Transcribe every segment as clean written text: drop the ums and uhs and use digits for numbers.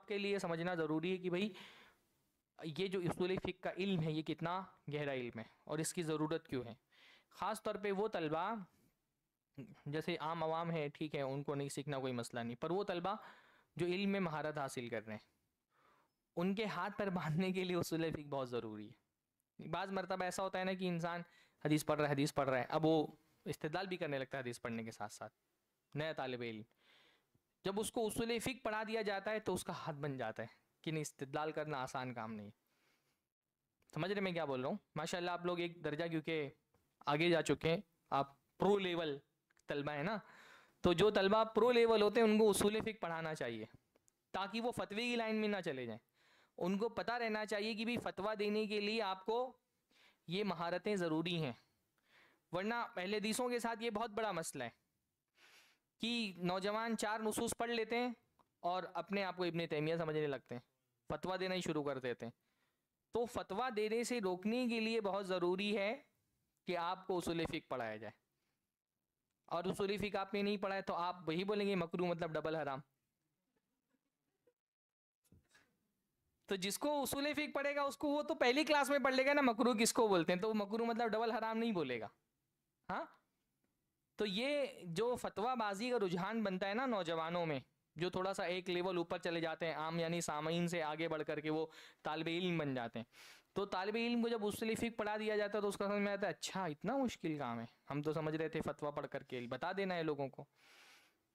के लिए समझना ज़रूरी है कि भाई ये जो उसूल फ़िक़्ह का इल्म है ये कितना गहरा इल्म है और इसकी ज़रूरत क्यों है। ख़ास तौर पे वो तलबा जैसे आम आवाम है, ठीक है, उनको नहीं सीखना कोई मसला नहीं, पर वो तलबा जो इल्म में महारत हासिल कर रहे हैं उनके हाथ पैर बांधने के लिए उसूल फ़िक़्ह बहुत ज़रूरी है। बाज़ मरतबा ऐसा होता है ना कि इंसान हदीस पढ़ रहा है, हदीस पढ़ रहा है, अब वो इस्तेदलाल भी करने लगता है हदीस पढ़ने के साथ साथ। नया तालिब इल्म जब उसको उसूल फ़िक़्ह पढ़ा दिया जाता है तो उसका हाथ बन जाता है कि नहीं, इस्तेदलाल करना आसान काम नहीं। समझ रहे मैं क्या बोल रहा हूँ? माशाल्लाह आप लोग एक दर्जा क्योंकि आगे जा चुके हैं, आप प्रो लेवल तलबा है ना, तो जो तलबा प्रो लेवल होते हैं उनको उसूल फ़िक़्ह पढ़ाना चाहिए ताकि वो फतवे की लाइन में ना चले जाएं। उनको पता रहना चाहिए कि भाई फतवा देने के लिए आपको ये महारतें ज़रूरी हैं, वरना पहले हदीसों के साथ ये बहुत बड़ा मसला है कि नौजवान 4 नुसूस पढ़ लेते हैं और अपने आप को इब्ने तैमिया समझने लगते हैं, फतवा देना ही शुरू कर देते हैं। तो फतवा देने से रोकने के लिए बहुत ज़रूरी है कि आपको उसूल फ़िक़्ह पढ़ाया जाए, और उसूल फ़िक़्ह आपने नहीं पढ़ा है तो आप वही बोलेंगे मकरूह मतलब डबल हराम। तो जिसको उसूल फ़िक़्ह पढ़ेगा उसको वो तो पहली क्लास में पढ़ लेगा ना मकरूह किसको बोलते हैं, तो मकरूह मतलब डबल हराम नहीं बोलेगा। हाँ, तो ये जो फतवाबाजी का रुझान बनता है ना नौजवानों में, जो थोड़ा सा एक लेवल ऊपर चले जाते हैं, आम यानी सामीन से आगे बढ़ करके वो तालिबे इल्म बन जाते हैं, तो तालिबे इल्म को जब उसूल फ़िक़्ह पढ़ा दिया जाता है तो उसका समझ में आता है अच्छा इतना मुश्किल काम है, हम तो समझ रहे थे फतवा पढ़ करके बता देना है लोगों को।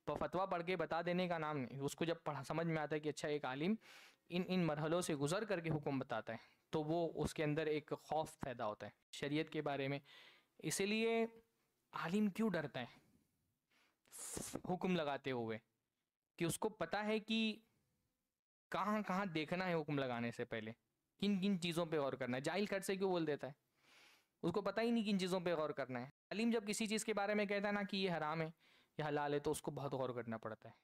तो फतवा पढ़ के बता देने का नाम नहीं, उसको जब पढ़ा समझ में आता है कि अच्छा एक आलिम इन इन मरहलों से गुजर करके हुक्म बताता है, तो वो उसके अंदर एक खौफ पैदा होता है शरीयत के बारे में। इसीलिए आलिम क्यों डरता है हुक्म लगाते हुए, कि उसको पता है कि कहाँ कहाँ देखना है हुक्म लगाने से पहले, किन किन चीज़ों पे गौर करना है। जाहिल खट से क्यों बोल देता है, उसको पता ही नहीं किन चीज़ों पे गौर करना है। आलिम जब किसी चीज़ के बारे में कहता है ना कि ये हराम है या हलाल है तो उसको बहुत गौर करना पड़ता है।